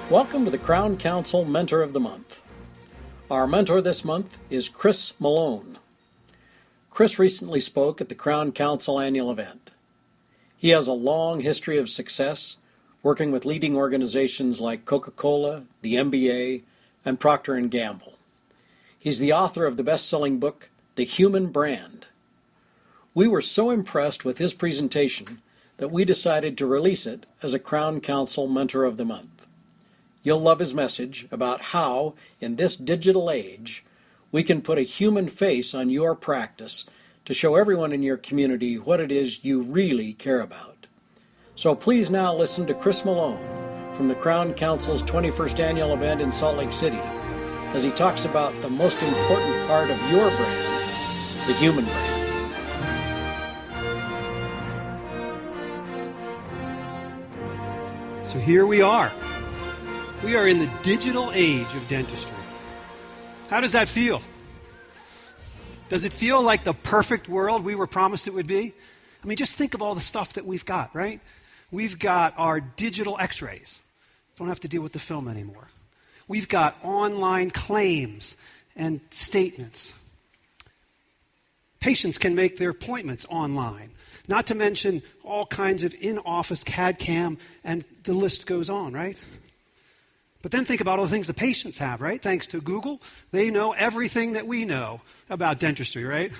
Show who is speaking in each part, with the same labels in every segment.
Speaker 1: Welcome to the Crown Council Mentor of the Month. Our mentor this month is Chris Malone. Chris recently spoke at the Crown Council annual event. He has a long history of success working with leading organizations like Coca-Cola, the NBA, and Procter & Gamble. He's the author of the best-selling book, The Human Brand. We were so impressed with his presentation that we decided to release it as a Crown Council Mentor of the Month. You'll love his message about how, in this digital age, we can put a human face on your practice to show everyone in your community what it is you really care about. So please now listen to Chris Malone from the Crown Council's 21st annual event in Salt Lake City as he talks about the most important part of your brand, the human brand.
Speaker 2: So here we are. We are in the digital age of dentistry. How does that feel? Does it feel like the perfect world we were promised it would be? I mean, just think of all the stuff that we've got, right? We've got our digital x-rays. Don't have to deal with the film anymore. We've got online claims and statements. Patients can make their appointments online. Not to mention all kinds of in-office CAD/CAM, and the list goes on, right? But then think about all the things the patients have, right? Thanks to Google, they know everything that we know about dentistry, right?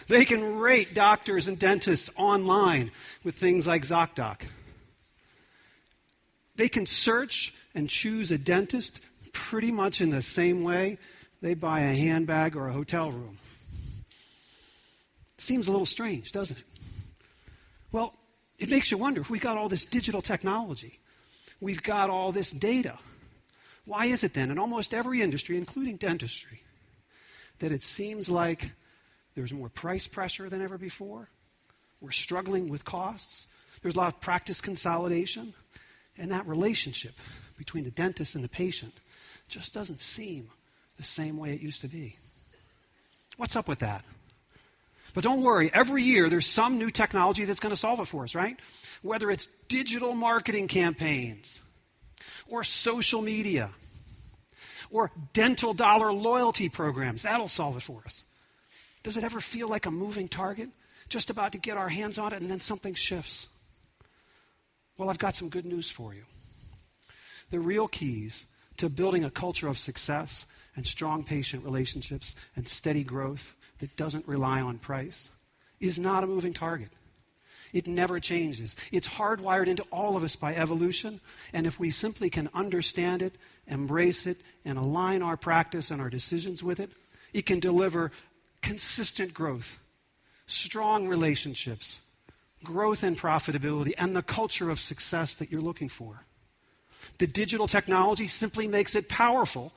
Speaker 2: They can rate doctors and dentists online with things like ZocDoc. They can search and choose a dentist pretty much in the same way they buy a handbag or a hotel room. Seems a little strange, doesn't it? Well, it makes you wonder, if we got all this digital technology, we've got all this data, why is it then in almost every industry, including dentistry, that it seems like there's more price pressure than ever before? We're struggling with costs. There's a lot of practice consolidation. And that relationship between the dentist and the patient just doesn't seem the same way it used to be. What's up with that? But don't worry, every year there's some new technology that's going to solve it for us, right? Whether it's digital marketing campaigns, or social media, or dental dollar loyalty programs, that'll solve it for us. Does it ever feel like a moving target? Just about to get our hands on it and then something shifts? Well, I've got some good news for you. The real keys to building a culture of success and strong patient relationships and steady growth that doesn't rely on price is not a moving target. It never changes. It's hardwired into all of us by evolution, and if we simply can understand it, embrace it, and align our practice and our decisions with it, it can deliver consistent growth, strong relationships, growth and profitability, and the culture of success that you're looking for. The digital technology simply makes it powerful,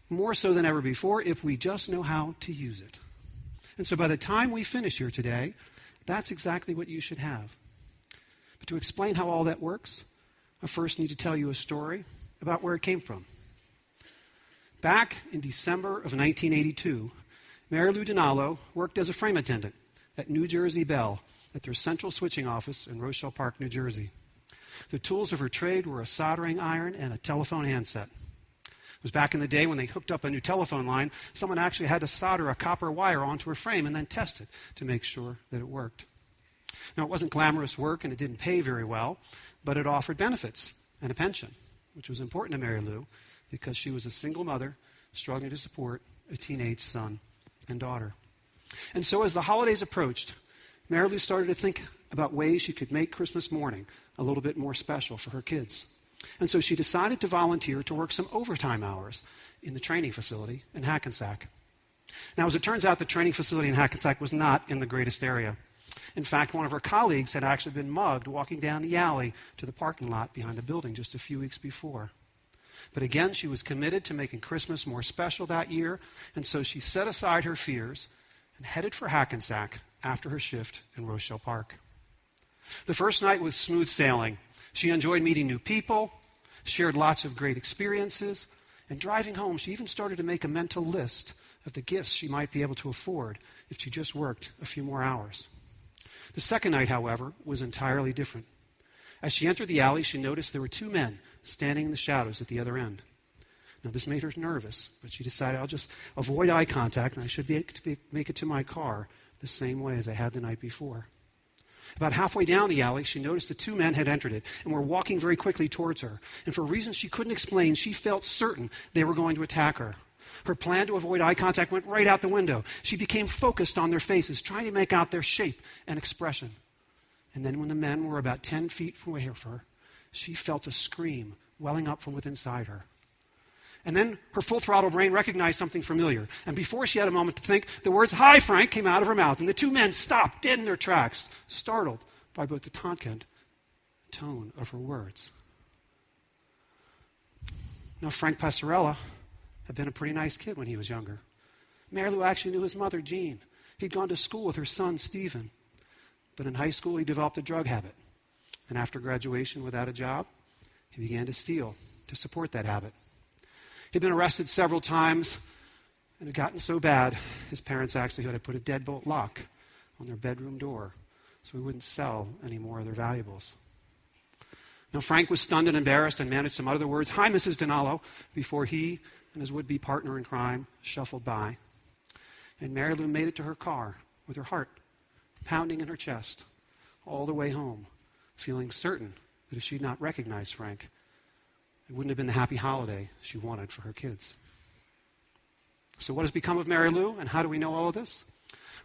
Speaker 2: more so than ever before, if we just know how to use it. And so by the time we finish here today, that's exactly what you should have. But to explain how all that works, I first need to tell you a story about where it came from. Back in December of 1982, Mary Lou Dinalo worked as a frame attendant at New Jersey Bell at their central switching office in Rochelle Park, New Jersey. The tools of her trade were a soldering iron and a telephone handset. It was back in the day when they hooked up a new telephone line, someone actually had to solder a copper wire onto a frame and then test it to make sure that it worked. Now, it wasn't glamorous work and it didn't pay very well, but it offered benefits and a pension, which was important to Mary Lou because she was a single mother struggling to support a teenage son and daughter. And so as the holidays approached, Mary Lou started to think about ways she could make Christmas morning a little bit more special for her kids. And so she decided to volunteer to work some overtime hours in the training facility in Hackensack. Now, as it turns out, the training facility in Hackensack was not in the greatest area. In fact, one of her colleagues had actually been mugged walking down the alley to the parking lot behind the building just a few weeks before. But again, she was committed to making Christmas more special that year, and so she set aside her fears and headed for Hackensack after her shift in Rochelle Park. The first night was smooth sailing. She enjoyed meeting new people, shared lots of great experiences, and driving home, she even started to make a mental list of the gifts she might be able to afford if she just worked a few more hours. The second night, however, was entirely different. As she entered the alley, she noticed there were two men standing in the shadows at the other end. Now, this made her nervous, but she decided, I'll just avoid eye contact, and I should make it to my car the same way as I had the night before. About halfway down the alley, she noticed the two men had entered it and were walking very quickly towards her. And for reasons she couldn't explain, she felt certain they were going to attack her. Her plan to avoid eye contact went right out the window. She became focused on their faces, trying to make out their shape and expression. And then when the men were about 10 feet away from her, she felt a scream welling up from within inside her. And then her full-throttle brain recognized something familiar. And before she had a moment to think, the words, "Hi, Frank," came out of her mouth. And the two men stopped dead in their tracks, startled by both the taunt and tone of her words. Now, Frank Passarella had been a pretty nice kid when he was younger. Mary Lou actually knew his mother, Jean. He'd gone to school with her son, Stephen. But in high school, he developed a drug habit. And after graduation, without a job, he began to steal to support that habit. He'd been arrested several times, and it had gotten so bad, his parents actually had to put a deadbolt lock on their bedroom door so he wouldn't sell any more of their valuables. Now, Frank was stunned and embarrassed and managed to mutter the words, "Hi, Mrs. Dinallo," before he and his would-be partner in crime shuffled by. And Mary Lou made it to her car with her heart pounding in her chest all the way home, feeling certain that if she'd not recognized Frank, it wouldn't have been the happy holiday she wanted for her kids. So what has become of Mary Lou, and how do we know all of this?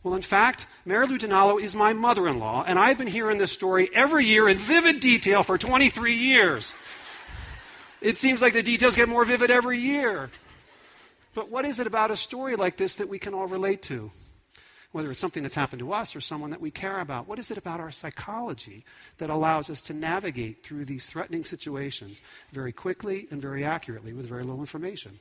Speaker 2: Well, in fact, Mary Lou Dinallo is my mother-in-law, and I've been hearing this story every year in vivid detail for 23 years. It seems like the details get more vivid every year. But what is it about a story like this that we can all relate to? Whether it's something that's happened to us or someone that we care about, what is it about our psychology that allows us to navigate through these threatening situations very quickly and very accurately with very little information?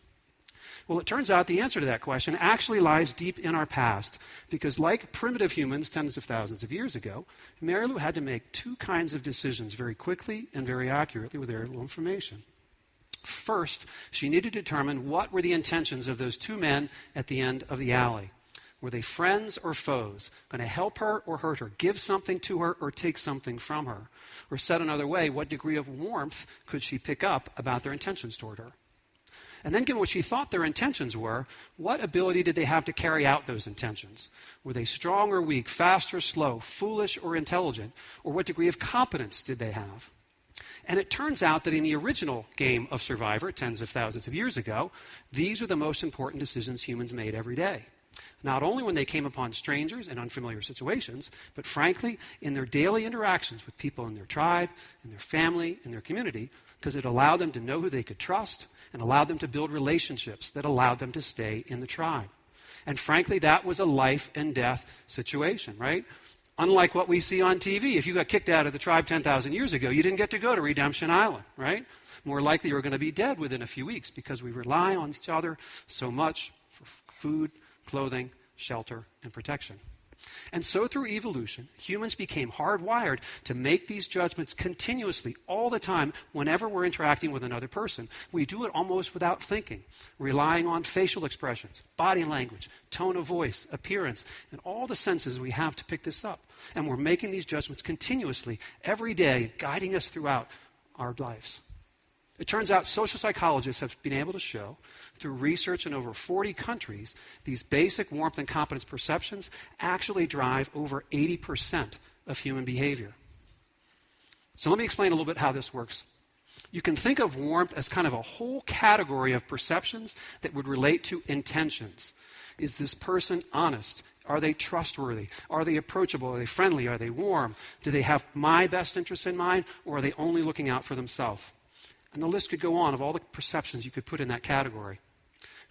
Speaker 2: Well, it turns out the answer to that question actually lies deep in our past, because like primitive humans tens of thousands of years ago, Mary Lou had to make two kinds of decisions very quickly and very accurately with very little information. First, she needed to determine what were the intentions of those two men at the end of the alley. Were they friends or foes? Going to help her or hurt her? Give something to her or take something from her? Or said another way, what degree of warmth could she pick up about their intentions toward her? And then given what she thought their intentions were, what ability did they have to carry out those intentions? Were they strong or weak, fast or slow, foolish or intelligent? Or what degree of competence did they have? And it turns out that in the original game of Survivor, tens of thousands of years ago, these are the most important decisions humans made every day. Not only when they came upon strangers in unfamiliar situations, but frankly, in their daily interactions with people in their tribe, in their family, in their community, because it allowed them to know who they could trust and allowed them to build relationships that allowed them to stay in the tribe. And frankly, that was a life and death situation, right? Unlike what we see on TV. If you got kicked out of the tribe 10,000 years ago, you didn't get to go to Redemption Island, right? More likely you were going to be dead within a few weeks because we rely on each other so much for food, clothing, shelter, and protection. And so through evolution, humans became hardwired to make these judgments continuously, all the time, whenever we're interacting with another person. We do it almost without thinking, relying on facial expressions, body language, tone of voice, appearance, and all the senses we have to pick this up. And we're making these judgments continuously, every day, guiding us throughout our lives. It turns out social psychologists have been able to show, through research in over 40 countries, these basic warmth and competence perceptions actually drive over 80% of human behavior. So let me explain a little bit how this works. You can think of warmth as kind of a whole category of perceptions that would relate to intentions. Is this person honest? Are they trustworthy? Are they approachable? Are they friendly? Are they warm? Do they have my best interests in mind, or are they only looking out for themselves? And the list could go on of all the perceptions you could put in that category.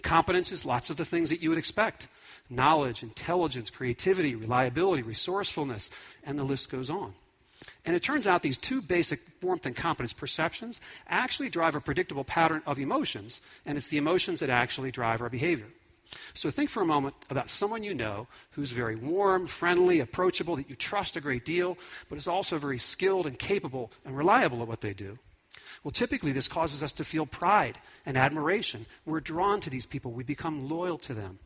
Speaker 2: Competence is lots of the things that you would expect. Knowledge, intelligence, creativity, reliability, resourcefulness, and the list goes on. And it turns out these two basic warmth and competence perceptions actually drive a predictable pattern of emotions, and it's the emotions that actually drive our behavior. So think for a moment about someone you know who's very warm, friendly, approachable, that you trust a great deal, but is also very skilled and capable and reliable at what they do. Well, typically this causes us to feel pride and admiration. We're drawn to these people. We become loyal to them.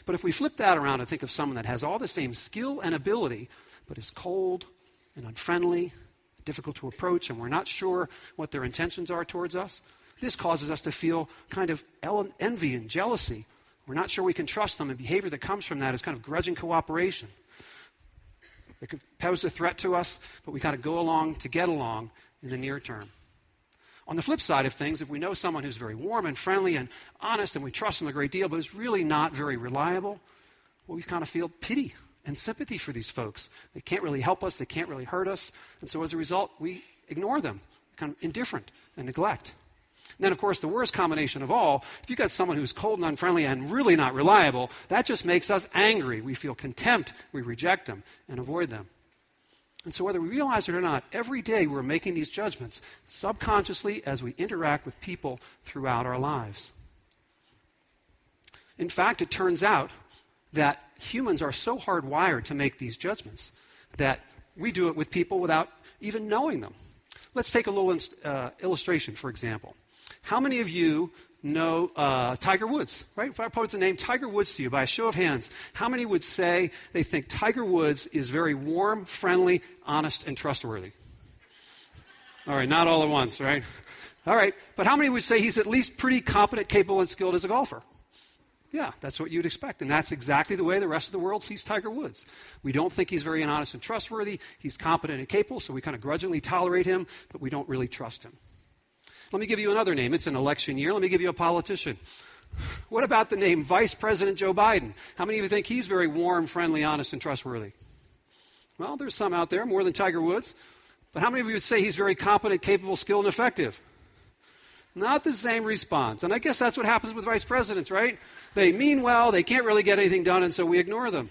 Speaker 2: But if we flip that around and think of someone that has all the same skill and ability, but is cold and unfriendly, difficult to approach, and we're not sure what their intentions are towards us, this causes us to feel kind of envy and jealousy. We're not sure we can trust them, and behavior that comes from that is kind of grudging cooperation. They could pose a threat to us, but we kind of go along to get along in the near term. On the flip side of things, if we know someone who's very warm and friendly and honest and we trust them a great deal, but is really not very reliable, well, we kind of feel pity and sympathy for these folks. They can't really help us. They can't really hurt us. And so as a result, we ignore them, kind of indifferent and neglect. And then, of course, the worst combination of all, if you've got someone who's cold and unfriendly and really not reliable, that just makes us angry. We feel contempt. We reject them and avoid them. And so whether we realize it or not, every day we're making these judgments subconsciously as we interact with people throughout our lives. In fact, it turns out that humans are so hardwired to make these judgments that we do it with people without even knowing them. Let's take a little illustration, for example. How many of you know Tiger Woods, right? If I pose the name Tiger Woods to you by a show of hands, how many would say they think Tiger Woods is very warm, friendly, honest, and trustworthy? All right, not all at once, right? All right, but how many would say he's at least pretty competent, capable, and skilled as a golfer? Yeah, that's what you'd expect, and that's exactly the way the rest of the world sees Tiger Woods. We don't think he's very honest and trustworthy. He's competent and capable, so we kind of grudgingly tolerate him, but we don't really trust him. Let me give you another name. It's an election year. Let me give you a politician. What about the name Vice President Joe Biden? How many of you think he's very warm, friendly, honest, and trustworthy? Well, there's some out there, more than Tiger Woods. But how many of you would say he's very competent, capable, skilled, and effective? Not the same response. And I guess that's what happens with vice presidents, right? They mean well, they can't really get anything done, and so we ignore them.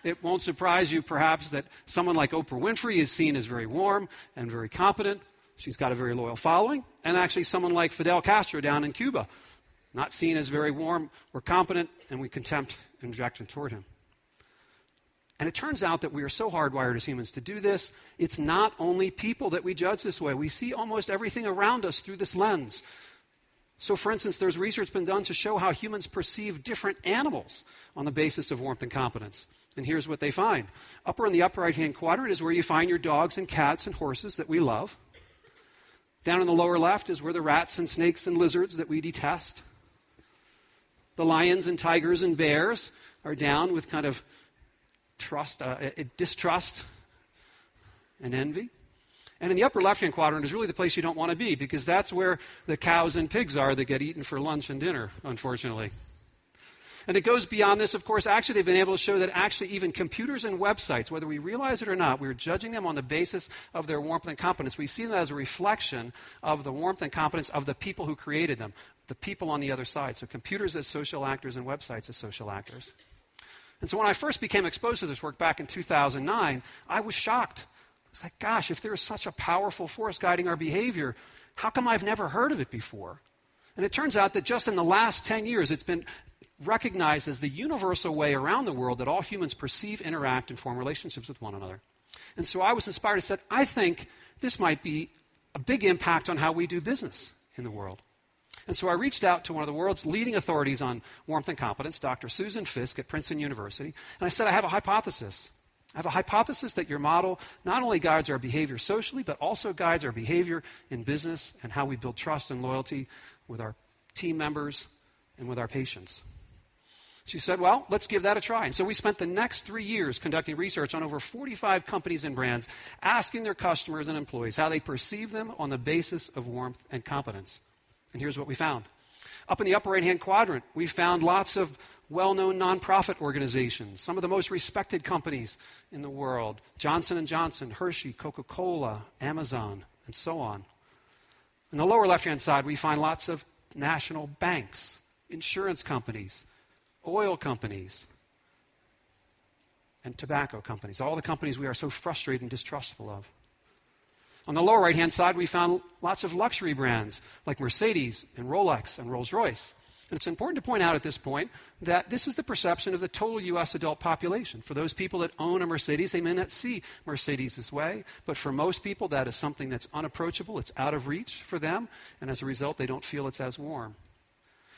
Speaker 2: It won't surprise you, perhaps, that someone like Oprah Winfrey is seen as very warm and very competent. She's got a very loyal following. And actually someone like Fidel Castro down in Cuba, not seen as very warm or competent, and we contempt and rejection toward him. And it turns out that we are so hardwired as humans to do this. It's not only people that we judge this way. We see almost everything around us through this lens. So, for instance, there's research been done to show how humans perceive different animals on the basis of warmth and competence. And here's what they find. Upper in the upper right-hand quadrant is where you find your dogs and cats and horses that we love. Down in the lower left is where the rats and snakes and lizards that we detest. The lions and tigers and bears are down with kind of distrust and envy. And in the upper left-hand quadrant is really the place you don't want to be, because that's where the cows and pigs are that get eaten for lunch and dinner, unfortunately. And it goes beyond this, of course. Actually, they've been able to show that actually even computers and websites, whether we realize it or not, we're judging them on the basis of their warmth and competence. We see them as a reflection of the warmth and competence of the people who created them, the people on the other side. So computers as social actors and websites as social actors. And so when I first became exposed to this work back in 2009, I was shocked. I was like, gosh, if there is such a powerful force guiding our behavior, how come I've never heard of it before? And it turns out that just in the last 10 years, it's been recognized as the universal way around the world that all humans perceive, interact, and form relationships with one another. And so I was inspired and said, I think this might be a big impact on how we do business in the world. And so I reached out to one of the world's leading authorities on warmth and competence, Dr. Susan Fisk at Princeton University, and I said, I have a hypothesis. I have a hypothesis that your model not only guides our behavior socially, but also guides our behavior in business and how we build trust and loyalty with our team members and with our patients. She said, well, let's give that a try. And so we spent the next 3 years conducting research on over 45 companies and brands, asking their customers and employees how they perceive them on the basis of warmth and competence. And here's what we found. Up in the upper right-hand quadrant, we found lots of well-known nonprofit organizations, some of the most respected companies in the world, Johnson & Johnson, Hershey, Coca-Cola, Amazon, and so on. On the lower left-hand side, we find lots of national banks, insurance companies, oil companies, and tobacco companies, all the companies we are so frustrated and distrustful of. On the lower right-hand side, we found lots of luxury brands like Mercedes and Rolex and Rolls-Royce. And it's important to point out at this point that this is the perception of the total U.S. adult population. For those people that own a Mercedes, they may not see Mercedes this way, but for most people, that is something that's unapproachable. It's out of reach for them, and as a result, they don't feel it's as warm.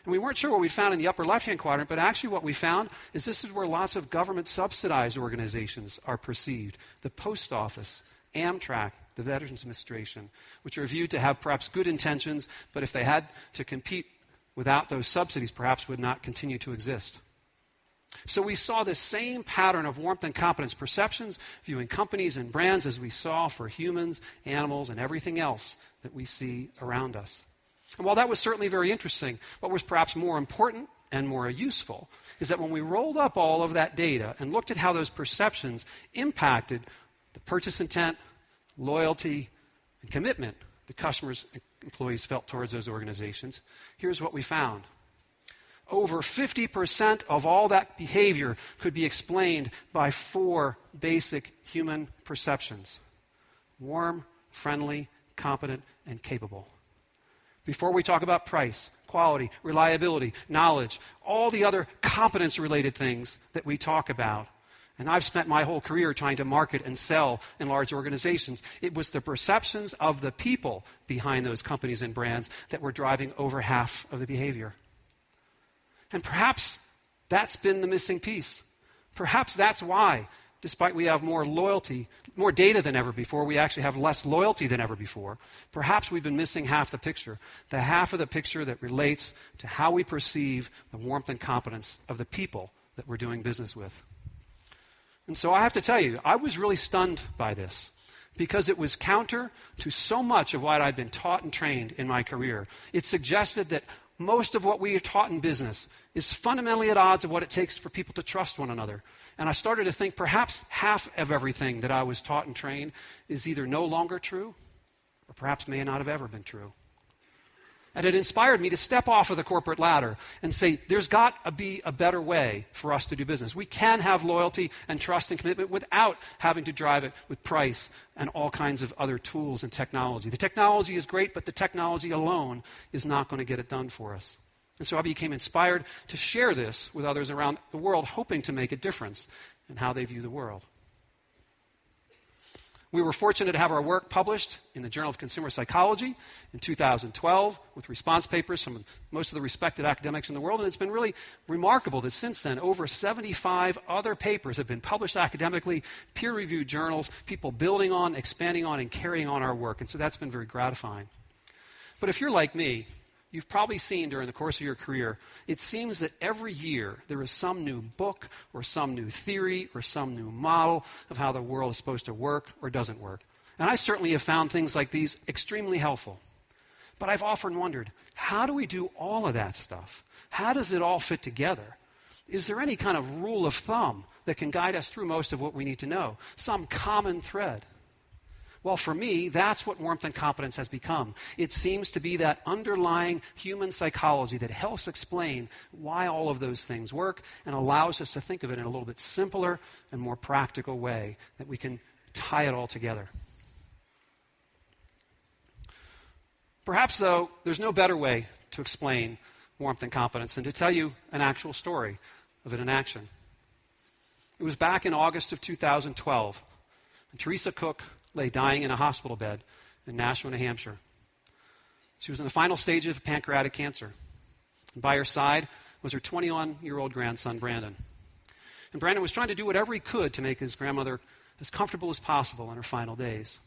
Speaker 2: And we weren't sure what we found in the upper left-hand quadrant, but actually what we found is this is where lots of government-subsidized organizations are perceived. The post office, Amtrak, the Veterans Administration, which are viewed to have perhaps good intentions, but if they had to compete without those subsidies, perhaps would not continue to exist. So we saw this same pattern of warmth and competence perceptions, viewing companies and brands as we saw for humans, animals, and everything else that we see around us. And while that was certainly very interesting, what was perhaps more important and more useful is that when we rolled up all of that data and looked at how those perceptions impacted the purchase intent, loyalty, and commitment that customers and employees felt towards those organizations, here's what we found. Over 50% of all that behavior could be explained by 4 basic human perceptions: warm, friendly, competent, and capable. Before we talk about price, quality, reliability, knowledge, all the other competence-related things that we talk about, and I've spent my whole career trying to market and sell in large organizations, it was the perceptions of the people behind those companies and brands that were driving over half of the behavior. And perhaps that's been the missing piece. Perhaps that's why, despite we have more loyalty, more data than ever before, we actually have less loyalty than ever before. Perhaps we've been missing half the picture, the half of the picture that relates to how we perceive the warmth and competence of the people that we're doing business with. And so I have to tell you, I was really stunned by this because it was counter to so much of what I'd been taught and trained in my career. It suggested that most of what we are taught in business is fundamentally at odds of what it takes for people to trust one another. And I started to think perhaps half of everything that I was taught and trained is either no longer true or perhaps may not have ever been true. And it inspired me to step off of the corporate ladder and say, there's got to be a better way for us to do business. We can have loyalty and trust and commitment without having to drive it with price and all kinds of other tools and technology. The technology is great, but the technology alone is not going to get it done for us. And so I became inspired to share this with others around the world, hoping to make a difference in how they view the world. We were fortunate to have our work published in the Journal of Consumer Psychology in 2012 with response papers from most of the respected academics in the world. And it's been really remarkable that since then, over 75 other papers have been published academically, peer-reviewed journals, people building on, expanding on, and carrying on our work. And so that's been very gratifying. But if you're like me, you've probably seen during the course of your career, it seems that every year there is some new book or some new theory or some new model of how the world is supposed to work or doesn't work. And I certainly have found things like these extremely helpful. But I've often wondered, how do we do all of that stuff? How does it all fit together? Is there any kind of rule of thumb that can guide us through most of what we need to know? Some common thread? Well, for me, that's what warmth and competence has become. It seems to be that underlying human psychology that helps explain why all of those things work and allows us to think of it in a little bit simpler and more practical way that we can tie it all together. Perhaps, though, there's no better way to explain warmth and competence than to tell you an actual story of it in action. It was back in August of 2012, and Teresa Cook lay dying in a hospital bed in Nashua, New Hampshire. She was in the final stages of pancreatic cancer. And by her side was her 21-year-old grandson, Brandon. And Brandon was trying to do whatever he could to make his grandmother as comfortable as possible in her final days.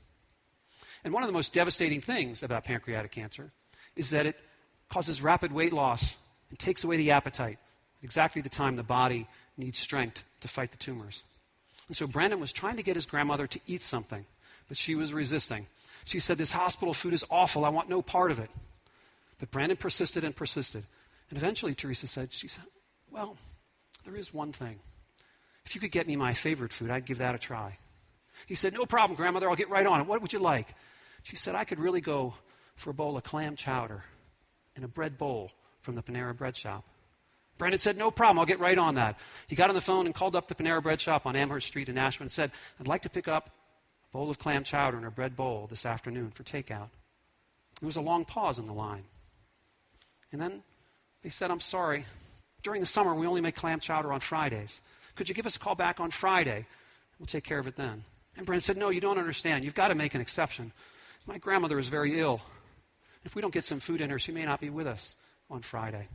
Speaker 2: And one of the most devastating things about pancreatic cancer is that it causes rapid weight loss and takes away the appetite at exactly the time the body needs strength to fight the tumors. And so Brandon was trying to get his grandmother to eat something, but she was resisting. She said, "This hospital food is awful. I want no part of it." But Brandon persisted and persisted. And eventually Teresa said, "Well, there is one thing. If you could get me my favorite food, I'd give that a try." He said, "No problem, grandmother. I'll get right on it. What would you like?" She said, "I could really go for a bowl of clam chowder and a bread bowl from the Panera Bread shop." Brandon said, "No problem. I'll get right on that." He got on the phone and called up the Panera Bread shop on Amherst Street in Nashua and said, "I'd like to pick up a bowl of clam chowder and a bread bowl this afternoon for takeout." There was a long pause in the line. And then they said, "I'm sorry. During the summer, we only make clam chowder on Fridays. Could you give us a call back on Friday? We'll take care of it then." And Brandon said, "No, you don't understand. You've got to make an exception. My grandmother is very ill. If we don't get some food in her, she may not be with us on Friday."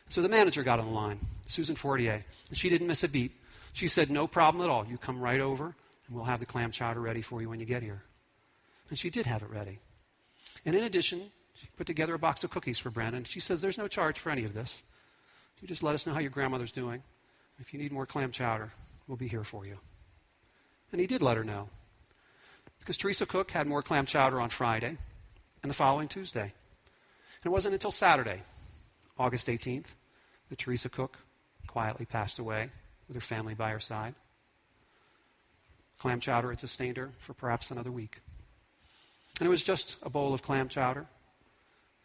Speaker 2: So the manager got on the line, Susan Fortier, and she didn't miss a beat. She said, "No problem at all. You come right over, and we'll have the clam chowder ready for you when you get here." And she did have it ready. And in addition, she put together a box of cookies for Brandon. She says, there's no charge for any of this. You just let us know how your grandmother's doing. If you need more clam chowder, we'll be here for you. And he did let her know. Because Teresa Cook had more clam chowder on Friday and the following Tuesday. And it wasn't until Saturday, August 18th, that Teresa Cook quietly passed away with her family by her side. Clam chowder had sustained her for perhaps another week. And it was just a bowl of clam chowder.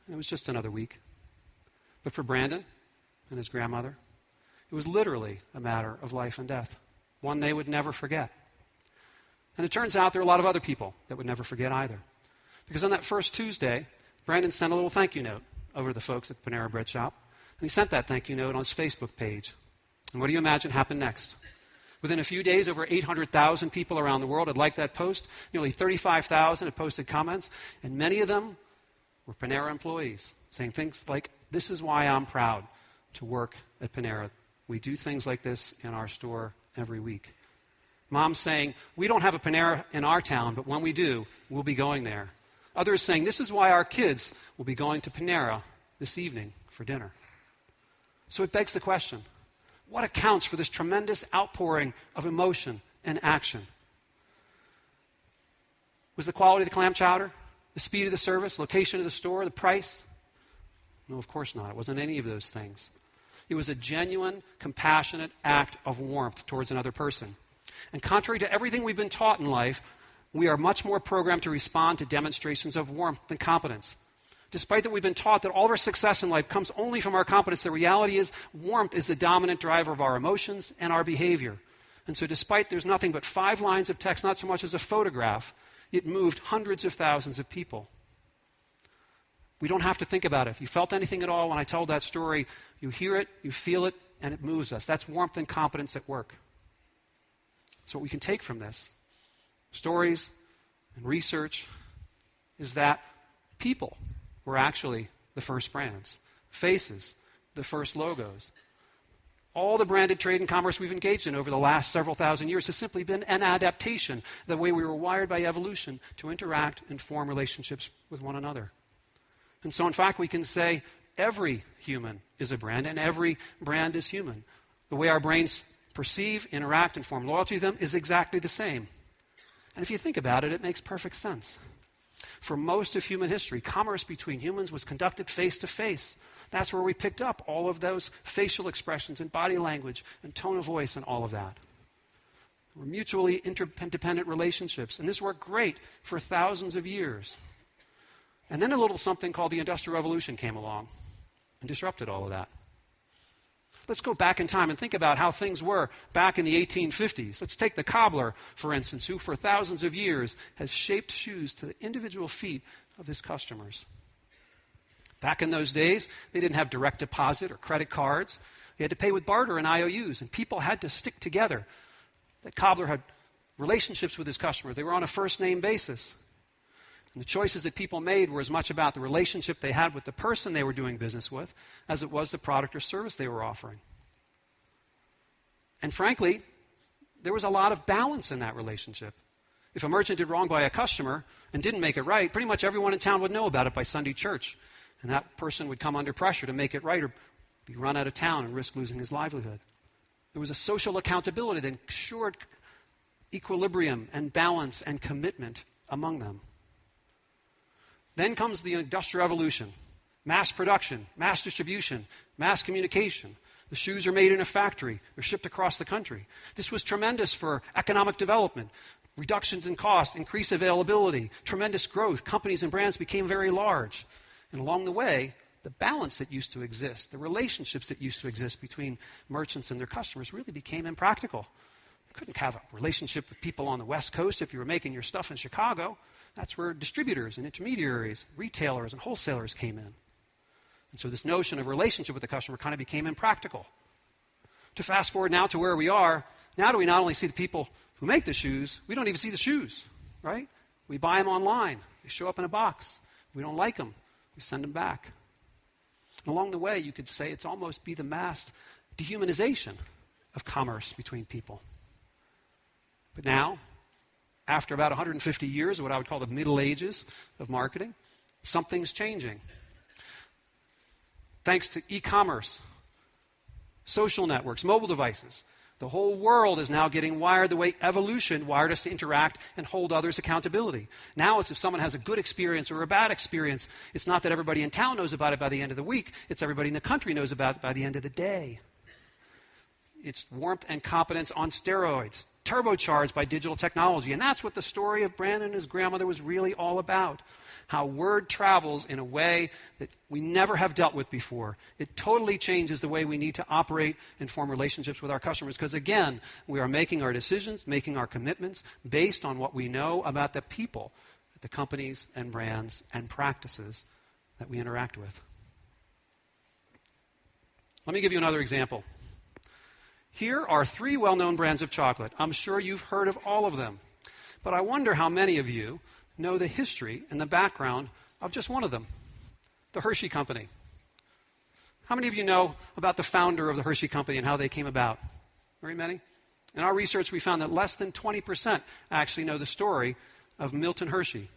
Speaker 2: And it was just another week. But for Brandon and his grandmother, it was literally a matter of life and death, one they would never forget. And it turns out there are a lot of other people that would never forget either. Because on that first Tuesday, Brandon sent a little thank you note over to the folks at the Panera Bread shop. And he sent that thank you note on his Facebook page. And what do you imagine happened next? Within a few days, over 800,000 people around the world had liked that post. Nearly 35,000 had posted comments. And many of them were Panera employees saying things like, this is why I'm proud to work at Panera. We do things like this in our store every week. Mom's saying, we don't have a Panera in our town, but when we do, we'll be going there. Others saying, this is why our kids will be going to Panera this evening for dinner. So it begs the question, what accounts for this tremendous outpouring of emotion and action? Was the quality of the clam chowder? The speed of the service? Location of the store? The price? No, of course not. It wasn't any of those things. It was a genuine, compassionate act of warmth towards another person. And contrary to everything we've been taught in life, we are much more programmed to respond to demonstrations of warmth than competence. Despite that we've been taught that all of our success in life comes only from our competence, the reality is warmth is the dominant driver of our emotions and our behavior. And so despite there's nothing but 5 lines of text, not so much as a photograph, it moved hundreds of thousands of people. We don't have to think about it. If you felt anything at all when I told that story, you hear it, you feel it, and it moves us. That's warmth and competence at work. So what we can take from this, stories and research, is that people were actually the first brands. Faces, the first logos. All the branded trade and commerce we've engaged in over the last several thousand years has simply been an adaptation of the way we were wired by evolution to interact and form relationships with one another. And so, in fact, we can say every human is a brand and every brand is human. The way our brains perceive, interact, and form loyalty to them is exactly the same. And if you think about it, it makes perfect sense. For most of human history, commerce between humans was conducted face to face. That's where we picked up all of those facial expressions and body language and tone of voice and all of that. They were mutually interdependent relationships, and this worked great for thousands of years. And then a little something called the Industrial Revolution came along and disrupted all of that. Let's go back in time and think about how things were back in the 1850s. Let's take the cobbler, for instance, who for thousands of years has shaped shoes to the individual feet of his customers. Back in those days, they didn't have direct deposit or credit cards. They had to pay with barter and IOUs, and people had to stick together. The cobbler had relationships with his customer. They were on a first-name basis. And the choices that people made were as much about the relationship they had with the person they were doing business with as it was the product or service they were offering. And frankly, there was a lot of balance in that relationship. If a merchant did wrong by a customer and didn't make it right, pretty much everyone in town would know about it by Sunday church. And that person would come under pressure to make it right or be run out of town and risk losing his livelihood. There was a social accountability that ensured equilibrium and balance and commitment among them. Then comes the Industrial Revolution, mass production, mass distribution, mass communication. The shoes are made in a factory. They're shipped across the country. This was tremendous for economic development, reductions in cost, increased availability, tremendous growth. Companies and brands became very large. And along the way, the balance that used to exist, the relationships that used to exist between merchants and their customers really became impractical. You couldn't have a relationship with people on the West Coast if you were making your stuff in Chicago. That's where distributors and intermediaries, retailers and wholesalers came in. And so this notion of relationship with the customer kind of became impractical. To fast forward now to where we are, now do we not only see the people who make the shoes, we don't even see the shoes, right? We buy them online. They show up in a box. We don't like them. We send them back. And along the way, you could say it's almost be the mass dehumanization of commerce between people. But now, After about 150 years of what I would call the Middle Ages of marketing, something's changing. Thanks to e-commerce, social networks, mobile devices, the whole world is now getting wired the way evolution wired us to interact and hold others accountability. Now it's if someone has a good experience or a bad experience, it's not that everybody in town knows about it by the end of the week, it's everybody in the country knows about it by the end of the day. It's warmth and competence on steroids, turbocharged by digital technology. And that's what the story of Brandon and his grandmother was really all about. How word travels in a way that we never have dealt with before. It totally changes the way we need to operate and form relationships with our customers. Because again, we are making our decisions, making our commitments based on what we know about the people, the companies and brands and practices that we interact with. Let me give you another example. Here are 3 well-known brands of chocolate. I'm sure you've heard of all of them. But I wonder how many of you know the history and the background of just one of them, the Hershey Company. How many of you know about the founder of the Hershey Company and how they came about? Very many? In our research, we found that less than 20% actually know the story of Milton Hershey,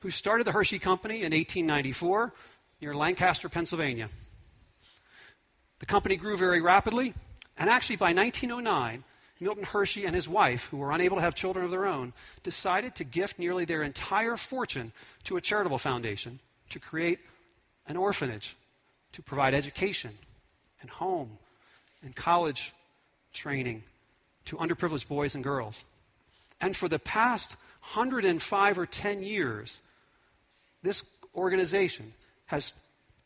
Speaker 2: who started the Hershey Company in 1894 near Lancaster, Pennsylvania. The company grew very rapidly, and actually by 1909, Milton Hershey and his wife, who were unable to have children of their own, decided to gift nearly their entire fortune to a charitable foundation to create an orphanage, to provide education and home and college training to underprivileged boys and girls. And for the past 105 or 10 years, this organization has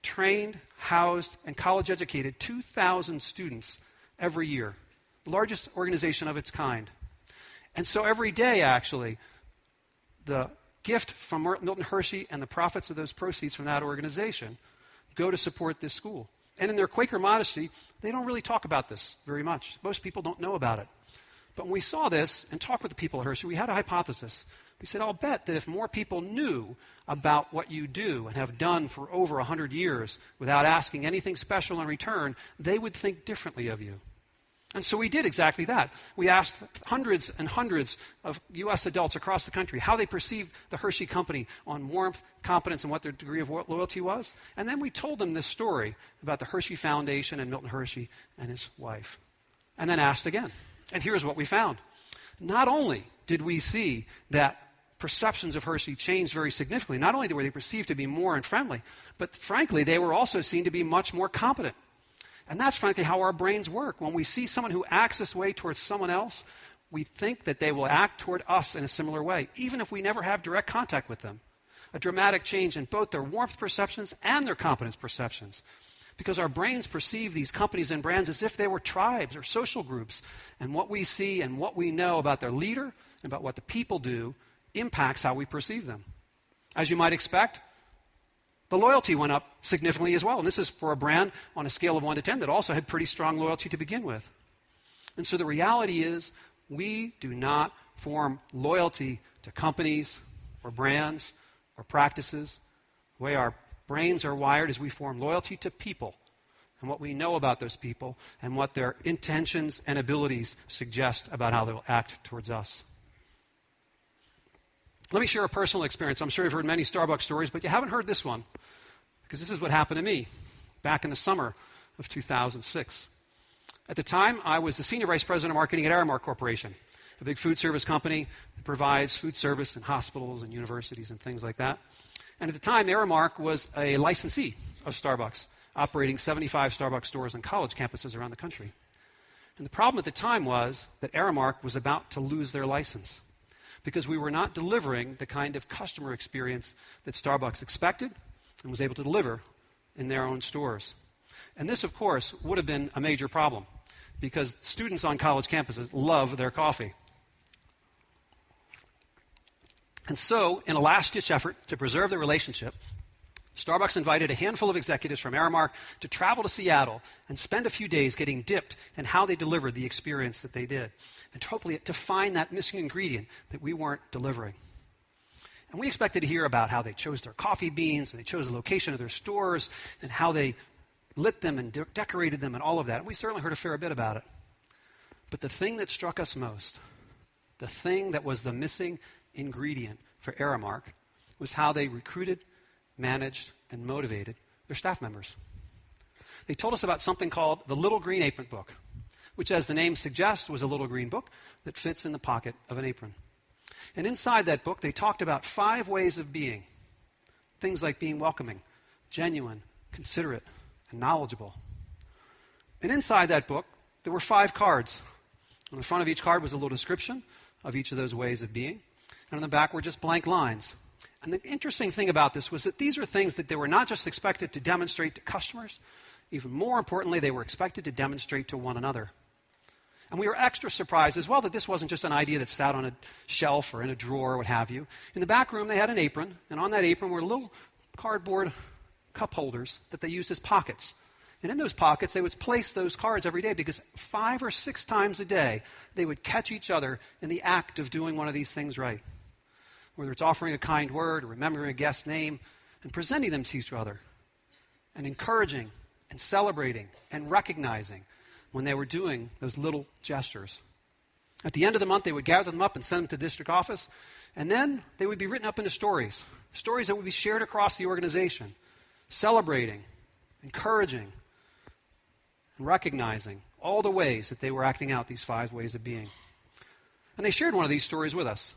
Speaker 2: trained, housed, and college educated 2,000 students every year. The largest organization of its kind. And so every day, actually, the gift from Milton Hershey and the profits of those proceeds from that organization go to support this school. And in their Quaker modesty, they don't really talk about this very much. Most people don't know about it. But when we saw this and talked with the people at Hershey, we had a hypothesis. We said, I'll bet that if more people knew about what you do and have done for over 100 years without asking anything special in return, they would think differently of you. And so we did exactly that. We asked hundreds and hundreds of U.S. adults across the country how they perceived the Hershey Company on warmth, competence, and what their degree of loyalty was. And then we told them this story about the Hershey Foundation and Milton Hershey and his wife. And then asked again. And here's what we found. Not only did we see that perceptions of Hershey changed very significantly, not only were they perceived to be more and friendly, but frankly, they were also seen to be much more competent. And that's frankly how our brains work. When we see someone who acts this way towards someone else, we think that they will act toward us in a similar way, even if we never have direct contact with them. A dramatic change in both their warmth perceptions and their competence perceptions. Because our brains perceive these companies and brands as if they were tribes or social groups. And what we see and what we know about their leader and about what the people do impacts how we perceive them. As you might expect, the loyalty went up significantly as well. And this is for a brand on a scale of 1 to 10 that also had pretty strong loyalty to begin with. And so the reality is we do not form loyalty to companies or brands or practices. The way our brains are wired is we form loyalty to people and what we know about those people and what their intentions and abilities suggest about how they will act towards us. Let me share a personal experience. I'm sure you've heard many Starbucks stories, but you haven't heard this one, because this is what happened to me back in the summer of 2006. At the time, I was the Senior Vice President of Marketing at Aramark Corporation, a big food service company that provides food service in hospitals and universities and things like that. And at the time, Aramark was a licensee of Starbucks, operating 75 Starbucks stores on college campuses around the country. And the problem at the time was that Aramark was about to lose their license, because we were not delivering the kind of customer experience that Starbucks expected and was able to deliver in their own stores. And this, of course, would have been a major problem, because students on college campuses love their coffee. And so, in a last-ditch effort to preserve the relationship, Starbucks invited a handful of executives from Aramark to travel to Seattle and spend a few days getting dipped in how they delivered the experience that they did, and hopefully to find that missing ingredient that we weren't delivering. And we expected to hear about how they chose their coffee beans, and they chose the location of their stores, and how they lit them and decorated them and all of that. And we certainly heard a fair bit about it. But the thing that struck us most, the thing that was the missing ingredient for Aramark was how they recruited, managed, and motivated their staff members. They told us about something called the Little Green Apron Book, which, as the name suggests, was a little green book that fits in the pocket of an apron. And inside that book, they talked about 5 ways of being. Things like being welcoming, genuine, considerate, and knowledgeable. And inside that book, there were 5 cards. On the front of each card was a little description of each of those ways of being. And on the back were just blank lines. And the interesting thing about this was that these are things that they were not just expected to demonstrate to customers. Even more importantly, they were expected to demonstrate to one another. And we were extra surprised as well that this wasn't just an idea that sat on a shelf or in a drawer or what have you. In the back room, they had an apron, and on that apron were little cardboard cup holders that they used as pockets. And in those pockets, they would place those cards every day because 5 or 6 times a day, they would catch each other in the act of doing one of these things right. Whether it's offering a kind word or remembering a guest's name and presenting them to each other and encouraging and celebrating and recognizing when they were doing those little gestures. At the end of the month, they would gather them up and send them to the district office, and then they would be written up into stories that would be shared across the organization, celebrating, encouraging, and recognizing all the ways that they were acting out these 5 ways of being. And they shared one of these stories with us.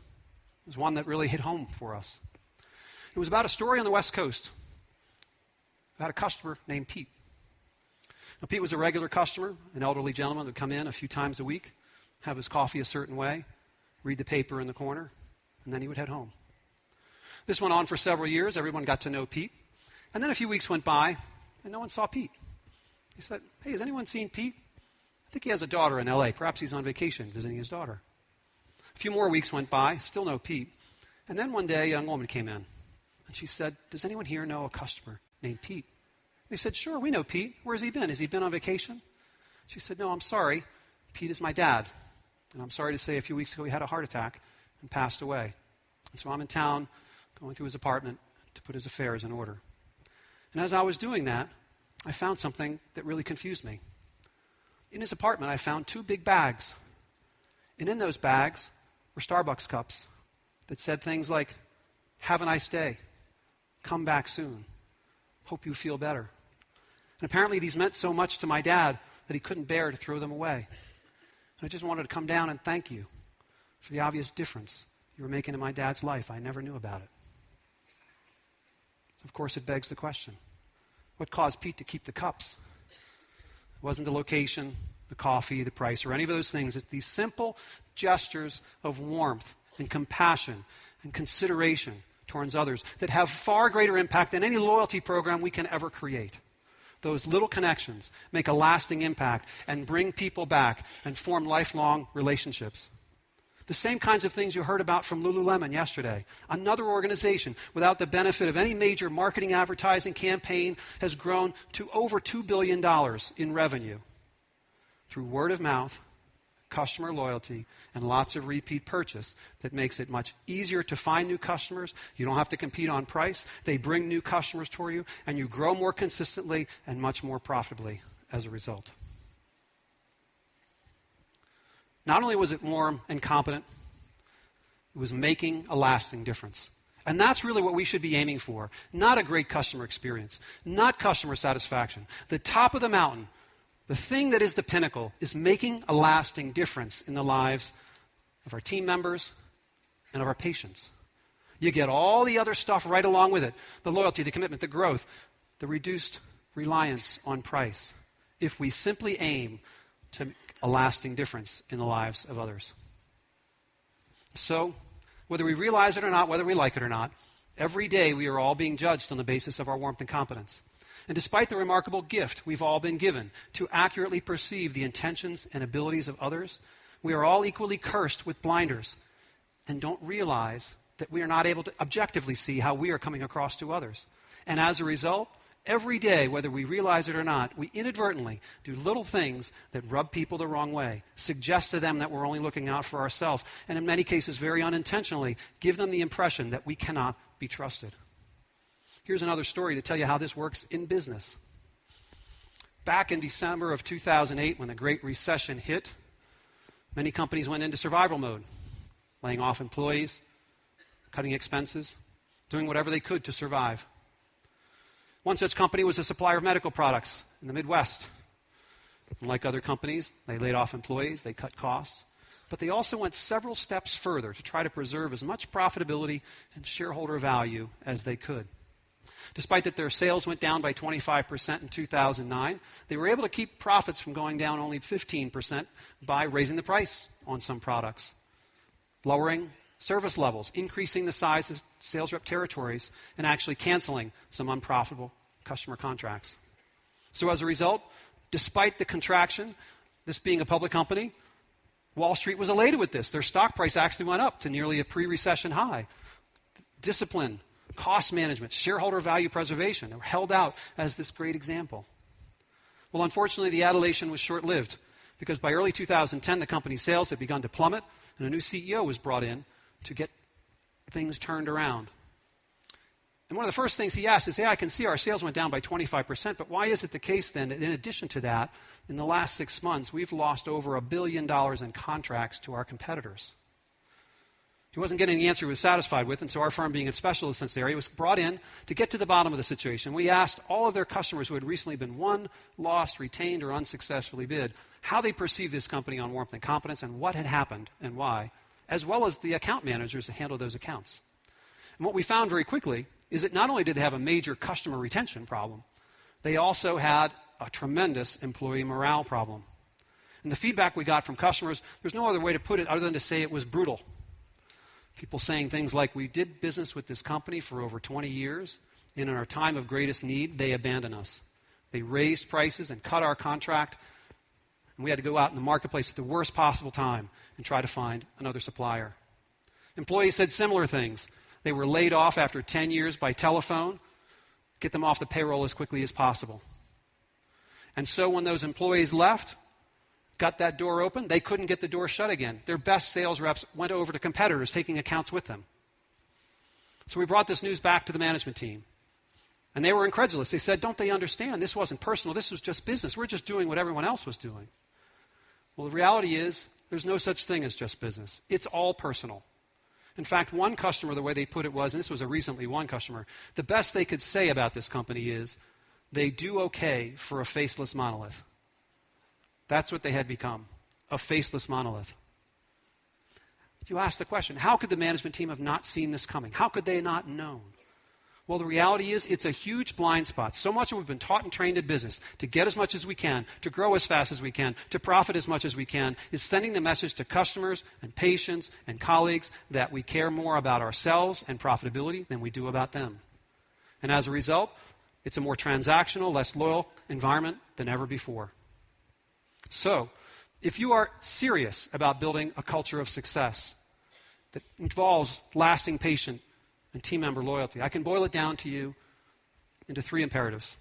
Speaker 2: It was one that really hit home for us. It was about a story on the West Coast about a customer named Pete. Now, Pete was a regular customer, an elderly gentleman that would come in a few times a week, have his coffee a certain way, read the paper in the corner, and then he would head home. This went on for several years. Everyone got to know Pete. And then a few weeks went by, and no one saw Pete. He said, "Hey, has anyone seen Pete? I think he has a daughter in L.A. Perhaps he's on vacation visiting his daughter." A few more weeks went by, still no Pete. And then one day, a young woman came in, and she said, "Does anyone here know a customer named Pete?" They said, "Sure, we know Pete. Where has he been? Has he been on vacation?" She said, "No, I'm sorry. Pete is my dad. And I'm sorry to say a few weeks ago he had a heart attack and passed away. And so I'm in town going through his apartment to put his affairs in order." And as I was doing that, I found something that really confused me. In his apartment, I found 2 big bags. And in those bags were Starbucks cups that said things like, "Have a nice day. Come back soon. Hope you feel better." And apparently these meant so much to my dad that he couldn't bear to throw them away. And I just wanted to come down and thank you for the obvious difference you were making in my dad's life. I never knew about it. Of course, it begs the question, what caused Pete to keep the cups? It wasn't the location, the coffee, the price, or any of those things. It's these simple gestures of warmth and compassion and consideration towards others that have far greater impact than any loyalty program we can ever create. Those little connections make a lasting impact and bring people back and form lifelong relationships. The same kinds of things you heard about from Lululemon yesterday. Another organization without the benefit of any major marketing advertising campaign has grown to over $2 billion in revenue through word of mouth, customer loyalty, and lots of repeat purchase that makes it much easier to find new customers. You don't have to compete on price. They bring new customers for you, and you grow more consistently and much more profitably as a result. Not only was it warm and competent, it was making a lasting difference. And that's really what we should be aiming for. Not a great customer experience, not customer satisfaction. The top of the mountain, the thing that is the pinnacle, is making a lasting difference in the lives of our team members and of our patients. You get all the other stuff right along with it, the loyalty, the commitment, the growth, the reduced reliance on price, if we simply aim to make a lasting difference in the lives of others. So, whether we realize it or not, whether we like it or not, every day we are all being judged on the basis of our warmth and competence. And despite the remarkable gift we've all been given to accurately perceive the intentions and abilities of others, we are all equally cursed with blinders and don't realize that we are not able to objectively see how we are coming across to others. And as a result, every day, whether we realize it or not, we inadvertently do little things that rub people the wrong way, suggest to them that we're only looking out for ourselves, and in many cases, very unintentionally, give them the impression that we cannot be trusted. Here's another story to tell you how this works in business. Back in December of 2008, when the Great Recession hit, many companies went into survival mode. laying off employees, cutting expenses, doing whatever they could to survive. One such company was a supplier of medical products in the Midwest. And like other companies, they laid off employees, they cut costs, but they also went several steps further to try to preserve as much profitability and shareholder value as they could. Despite that their sales went down by 25% in 2009, they were able to keep profits from going down only 15% by raising the price on some products, lowering service levels, increasing the size of sales rep territories, and actually canceling some unprofitable customer contracts. So as a result, despite the contraction, this being a public company, Wall Street was elated with this. Their stock price actually went up to nearly a pre-recession high. Discipline, cost management, shareholder value preservation were held out as this great example. Well, unfortunately, the adulation was short-lived because by early 2010, the company's sales had begun to plummet and a new CEO was brought in to get things turned around. And one of the first things he asked is, I can see our sales went down by 25%, but why is it the case then that in addition to that, in the last 6 months, we've lost over $1 billion in contracts to our competitors? He wasn't getting the answer he was satisfied with, and so our firm, being a specialist in this area, was brought in to get to the bottom of the situation. We asked all of their customers who had recently been won, lost, retained, or unsuccessfully bid how they perceived this company on warmth and competence and what had happened and why, as well as the account managers that handled those accounts. And what we found very quickly is that not only did they have a major customer retention problem, they also had a tremendous employee morale problem. And the feedback we got from customers, there's no other way to put it other than to say it was brutal. People saying things like, we did business with this company for over 20 years, and in our time of greatest need, they abandoned us. They raised prices and cut our contract, and we had to go out in the marketplace at the worst possible time and try to find another supplier. Employees said similar things. They were laid off after 10 years by telephone, get them off the payroll as quickly as possible. And so when those employees left, got that door open, they couldn't get the door shut again. Their best sales reps went over to competitors, taking accounts with them. So we brought this news back to the management team. And they were incredulous. They said, don't they understand? This wasn't personal. This was just business. We're just doing what everyone else was doing. Well, the reality is there's no such thing as just business. It's all personal. In fact, one customer, the way they put it was, and this was a recently won customer, the best they could say about this company is, they do okay for a faceless monolith. That's what they had become, a faceless monolith. You ask the question, how could the management team have not seen this coming? How could they not known? Well, the reality is it's a huge blind spot. So much of we've been taught and trained in business to get as much as we can, to grow as fast as we can, to profit as much as we can, is sending the message to customers and patients and colleagues that we care more about ourselves and profitability than we do about them. And as a result, it's a more transactional, less loyal environment than ever before. So, if you are serious about building a culture of success that involves lasting patient and team member loyalty, I can boil it down to you into 3 imperatives.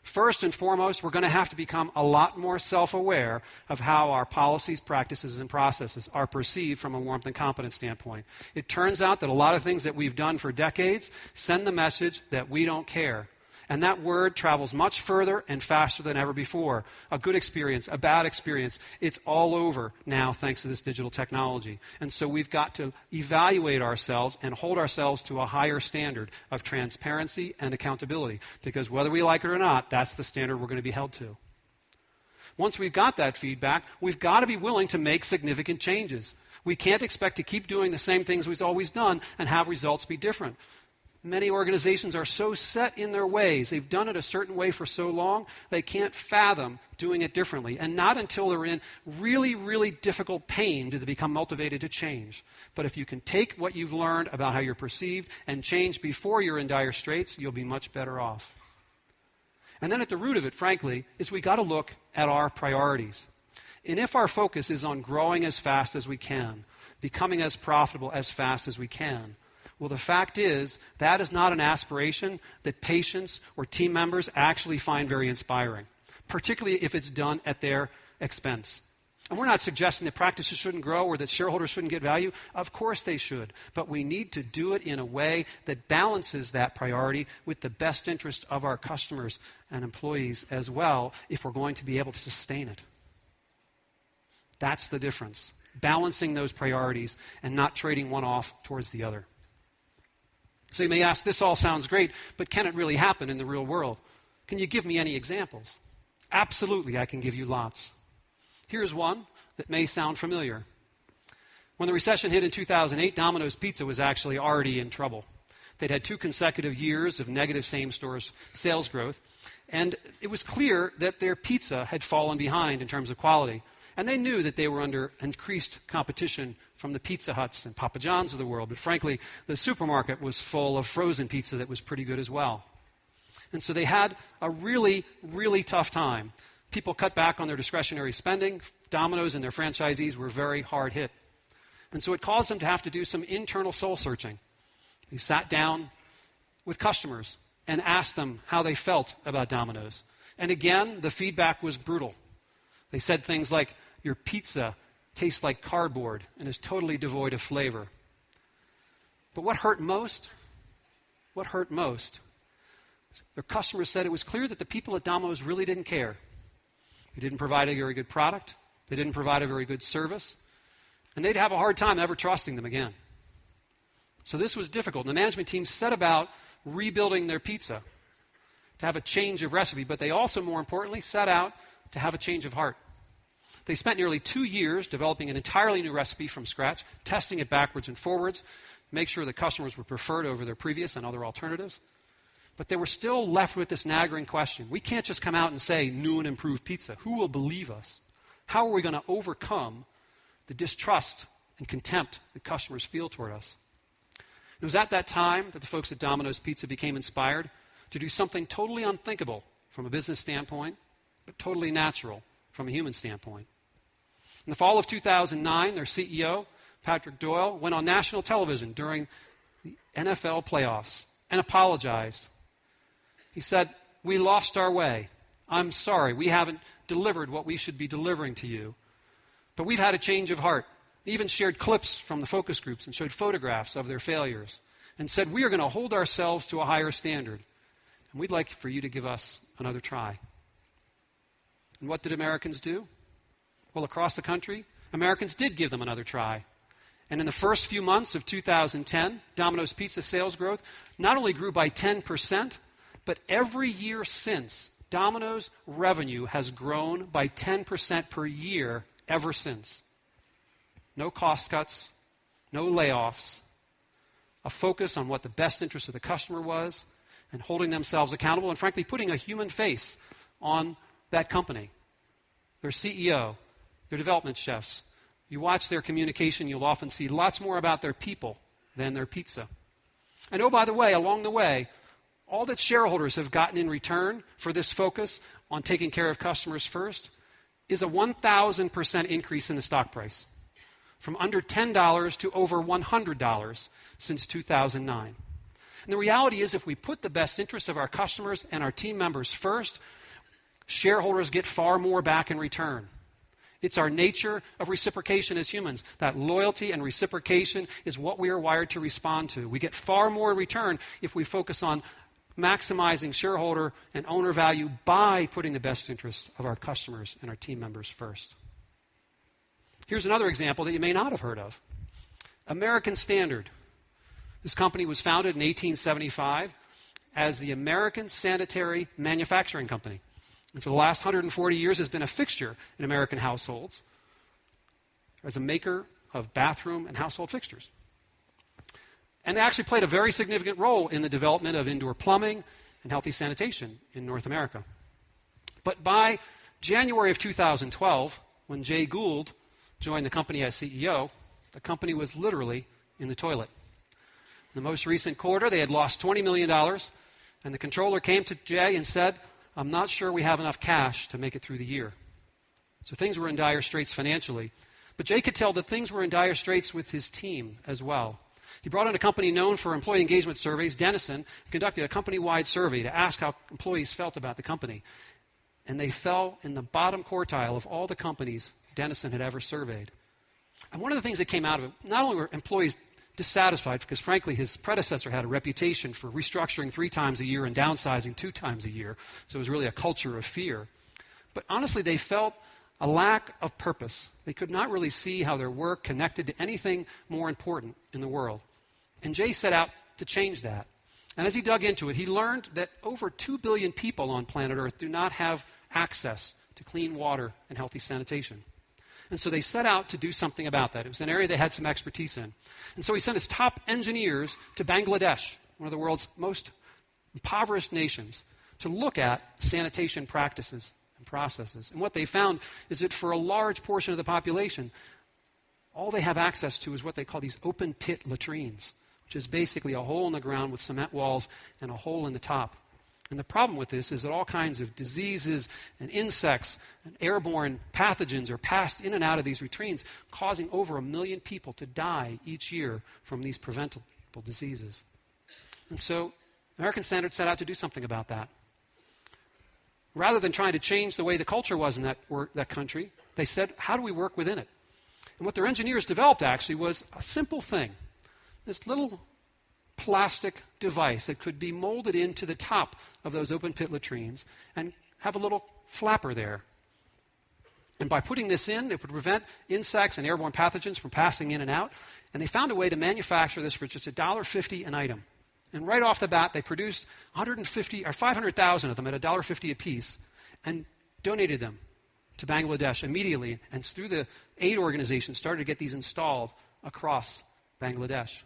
Speaker 2: First and foremost, we're going to have to become a lot more self-aware of how our policies, practices, and processes are perceived from a warmth and competence standpoint. It turns out that a lot of things that we've done for decades send the message that we don't care. And that word travels much further and faster than ever before. A good experience, a bad experience, it's all over now thanks to this digital technology. And so we've got to evaluate ourselves and hold ourselves to a higher standard of transparency and accountability. Because whether we like it or not, that's the standard we're going to be held to. Once we've got that feedback, we've got to be willing to make significant changes. We can't expect to keep doing the same things we've always done and have results be different. Many organizations are so set in their ways. They've done it a certain way for so long, they can't fathom doing it differently. And not until they're in really, really difficult pain do they become motivated to change. But if you can take what you've learned about how you're perceived and change before you're in dire straits, you'll be much better off. And then at the root of it, frankly, is we got to look at our priorities. And if our focus is on growing as fast as we can, becoming as profitable as fast as we can, well, the fact is, that is not an aspiration that patients or team members actually find very inspiring, particularly if it's done at their expense. And we're not suggesting that practices shouldn't grow or that shareholders shouldn't get value. Of course they should. But we need to do it in a way that balances that priority with the best interest of our customers and employees as well if we're going to be able to sustain it. That's the difference. balancing those priorities and not trading one off towards the other. So you may ask, this all sounds great, but can it really happen in the real world? Can you give me any examples? Absolutely, I can give you lots. Here's one that may sound familiar. When the recession hit in 2008, Domino's Pizza was actually already in trouble. They'd had 2 consecutive years of negative same-store sales growth, and it was clear that their pizza had fallen behind in terms of quality. And they knew that they were under increased competition from the Pizza Huts and Papa John's of the world. But frankly, the supermarket was full of frozen pizza that was pretty good as well. And so they had a really, really tough time. People cut back on their discretionary spending. Domino's and their franchisees were very hard hit. And so it caused them to have to do some internal soul searching. They sat down with customers and asked them how they felt about Domino's. And again, the feedback was brutal. They said things like, your pizza tastes like cardboard and is totally devoid of flavor. But what hurt most? Their customers said it was clear that the people at Domino's really didn't care. They didn't provide a very good product. They didn't provide a very good service. And they'd have a hard time ever trusting them again. So this was difficult. And the management team set about rebuilding their pizza to have a change of recipe, but they also, more importantly, set out to have a change of heart. They spent nearly 2 years developing an entirely new recipe from scratch, testing it backwards and forwards, make sure the customers would prefer it over their previous and other alternatives. But they were still left with this nagging question. We can't just come out and say new and improved pizza. Who will believe us? How are we going to overcome the distrust and contempt that customers feel toward us? It was at that time that the folks at Domino's Pizza became inspired to do something totally unthinkable from a business standpoint, but totally natural from a human standpoint. In the fall of 2009, their CEO, Patrick Doyle, went on national television during the NFL playoffs and apologized. He said, "We lost our way. I'm sorry. We haven't delivered what we should be delivering to you. But we've had a change of heart." He even shared clips from the focus groups and showed photographs of their failures and said, "We are going to hold ourselves to a higher standard, and we'd like for you to give us another try." And what did Americans do? Well, across the country, Americans did give them another try. And in the first few months of 2010, Domino's Pizza sales growth not only grew by 10%, but every year since, Domino's revenue has grown by 10% per year ever since. No cost cuts, no layoffs, a focus on what the best interest of the customer was, and holding themselves accountable, and frankly, putting a human face on that company. Their CEO, their development chefs. You watch their communication, you'll often see lots more about their people than their pizza. And oh, by the way, along the way, all that shareholders have gotten in return for this focus on taking care of customers first is a 1,000% increase in the stock price, from under $10 to over $100 since 2009. And the reality is, if we put the best interests of our customers and our team members first, shareholders get far more back in return. It's our nature of reciprocation as humans. That loyalty and reciprocation is what we are wired to respond to. We get far more in return if we focus on maximizing shareholder and owner value by putting the best interests of our customers and our team members first. Here's another example that you may not have heard of. American Standard. This company was founded in 1875 as the American Sanitary Manufacturing Company. And for the last 140 years has been a fixture in American households as a maker of bathroom and household fixtures. And they actually played a very significant role in the development of indoor plumbing and healthy sanitation in North America. But by January of 2012, when Jay Gould joined the company as CEO, the company was literally in the toilet. In the most recent quarter, they had lost $20 million, and the controller came to Jay and said, "I'm not sure we have enough cash to make it through the year." So things were in dire straits financially. But Jay could tell that things were in dire straits with his team as well. He brought in a company known for employee engagement surveys, Dennison, and conducted a company-wide survey to ask how employees felt about the company. And they fell in the bottom quartile of all the companies Dennison had ever surveyed. And one of the things that came out of it, not only were employees dissatisfied, because frankly his predecessor had a reputation for restructuring 3 times a year and downsizing 2 times a year, so it was really a culture of fear. But honestly, they felt a lack of purpose. They could not really see how their work connected to anything more important in the world. And Jay set out to change that. And as he dug into it, he learned that over 2 billion people on planet Earth do not have access to clean water and healthy sanitation. And so they set out to do something about that. It was an area they had some expertise in. And so he sent his top engineers to Bangladesh, one of the world's most impoverished nations, to look at sanitation practices and processes. And what they found is that for a large portion of the population, all they have access to is what they call these open pit latrines, which is basically a hole in the ground with cement walls and a hole in the top. And the problem with this is that all kinds of diseases and insects and airborne pathogens are passed in and out of these latrines, causing over 1 million people to die each year from these preventable diseases. And so American Standard set out to do something about that. Rather than trying to change the way the culture was in that country, they said, how do we work within it? And what their engineers developed actually was a simple thing. This little plastic device that could be molded into the top of those open pit latrines and have a little flapper there. And by putting this in, it would prevent insects and airborne pathogens from passing in and out. And they found a way to manufacture this for just $1.50 an item. And right off the bat, they produced 500,000 of them at $1.50 a piece and donated them to Bangladesh immediately. And through the aid organization, started to get these installed across Bangladesh.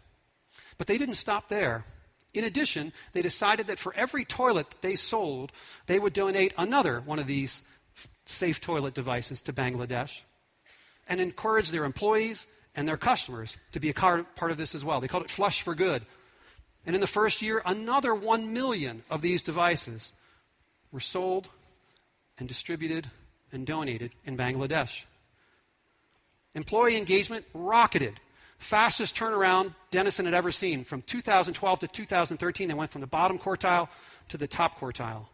Speaker 2: But they didn't stop there. In addition, they decided that for every toilet that they sold, they would donate another one of these safe toilet devices to Bangladesh and encourage their employees and their customers to be a part of this as well. They called it Flush for Good. And in the first year, another 1 million of these devices were sold and distributed and donated in Bangladesh. Employee engagement rocketed. Fastest turnaround Denison had ever seen. From 2012 to 2013, they went from the bottom quartile to the top quartile.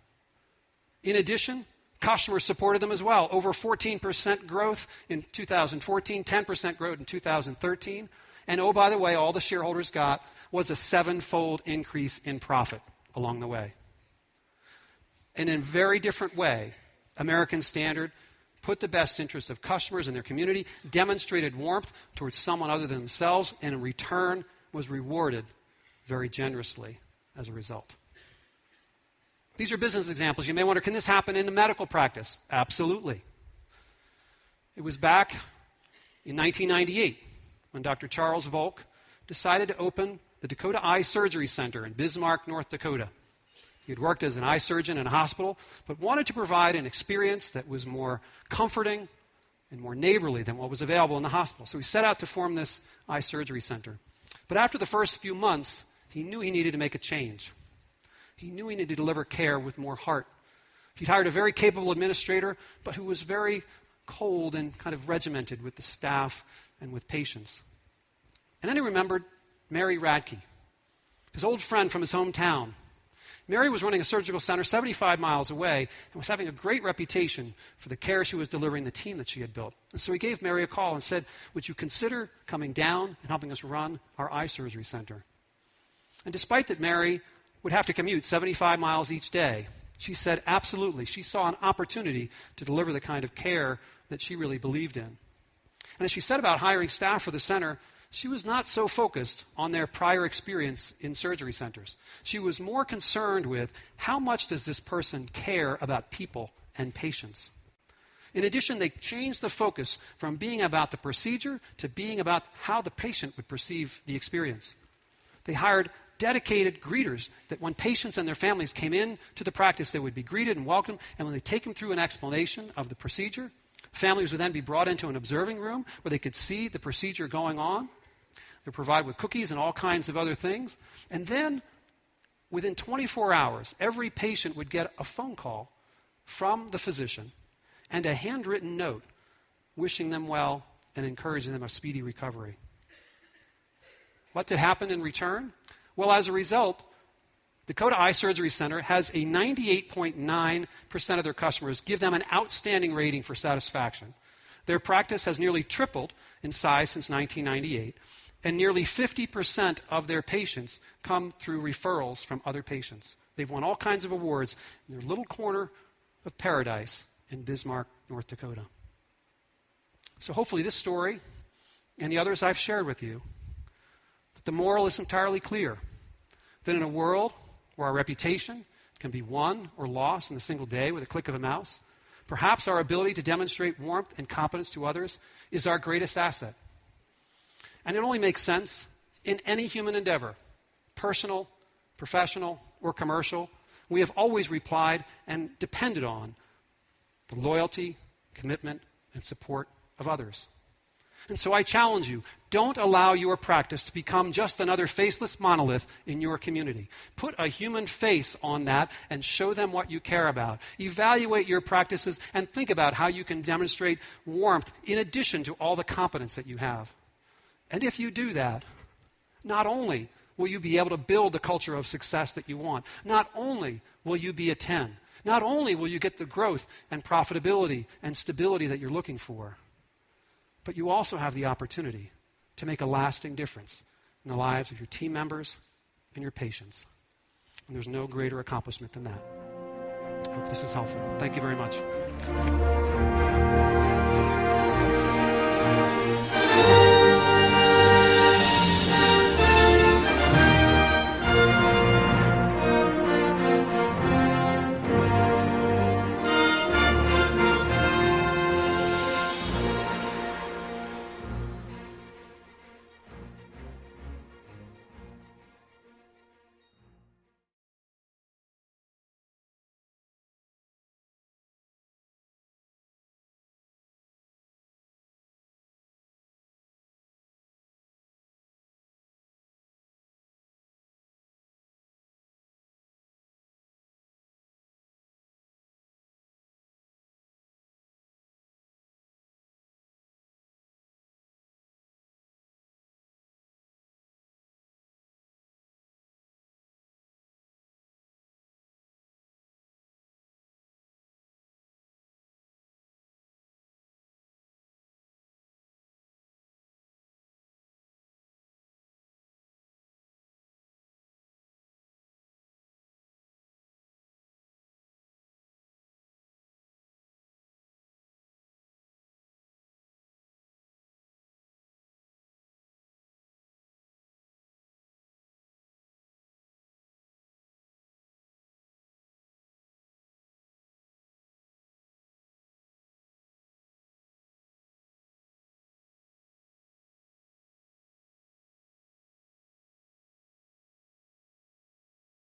Speaker 2: In addition, customers supported them as well. Over 14% growth in 2014, 10% growth in 2013. And oh, by the way, all the shareholders got was a 7-fold increase in profit along the way. And in a very different way, American Standard put the best interest of customers and their community, demonstrated warmth towards someone other than themselves, and in return was rewarded very generously as a result. These are business examples. You may wonder, can this happen in the medical practice? Absolutely. It was back in 1998 when Dr. Charles Volk decided to open the Dakota Eye Surgery Center in Bismarck, North Dakota. He had worked as an eye surgeon in a hospital, but wanted to provide an experience that was more comforting and more neighborly than what was available in the hospital. So he set out to form this eye surgery center. But after the first few months, he knew he needed to make a change. He knew he needed to deliver care with more heart. He'd hired a very capable administrator, but who was very cold and kind of regimented with the staff and with patients. And then he remembered Mary Radke, his old friend from his hometown. Mary was running a surgical center 75 miles away and was having a great reputation for the care she was delivering the team that she had built. And so he gave Mary a call and said, would you consider coming down and helping us run our eye surgery center? And despite that Mary would have to commute 75 miles each day, she said absolutely. She saw an opportunity to deliver the kind of care that she really believed in. And as she said about hiring staff for the center, she was not so focused on their prior experience in surgery centers. She was more concerned with how much does this person care about people and patients. In addition, they changed the focus from being about the procedure to being about how the patient would perceive the experience. They hired dedicated greeters that when patients and their families came in to the practice, they would be greeted and welcomed, and when they take them through an explanation of the procedure, families would then be brought into an observing room where they could see the procedure going on. They're provided with cookies and all kinds of other things. And then, within 24 hours, every patient would get a phone call from the physician and a handwritten note wishing them well and encouraging them a speedy recovery. What did happen in return? Well, as a result, Dakota Eye Surgery Center has a 98.9% of their customers give them an outstanding rating for satisfaction. Their practice has nearly tripled in size since 1998. And nearly 50% of their patients come through referrals from other patients. They've won all kinds of awards in their little corner of paradise in Bismarck, North Dakota. So hopefully this story and the others I've shared with you, that the moral is entirely clear, that in a world where our reputation can be won or lost in a single day with a click of a mouse, perhaps our ability to demonstrate warmth and competence to others is our greatest asset. And it only makes sense in any human endeavor, personal, professional, or commercial. We have always replied and depended on the loyalty, commitment, and support of others. And so I challenge you, don't allow your practice to become just another faceless monolith in your community. Put a human face on that and show them what you care about. Evaluate your practices and think about how you can demonstrate warmth in addition to all the competence that you have. And if you do that, not only will you be able to build the culture of success that you want, not only will you be a 10, not only will you get the growth and profitability and stability that you're looking for, but you also have the opportunity to make a lasting difference in the lives of your team members and your patients. And there's no greater accomplishment than that. I hope this is helpful. Thank you very much.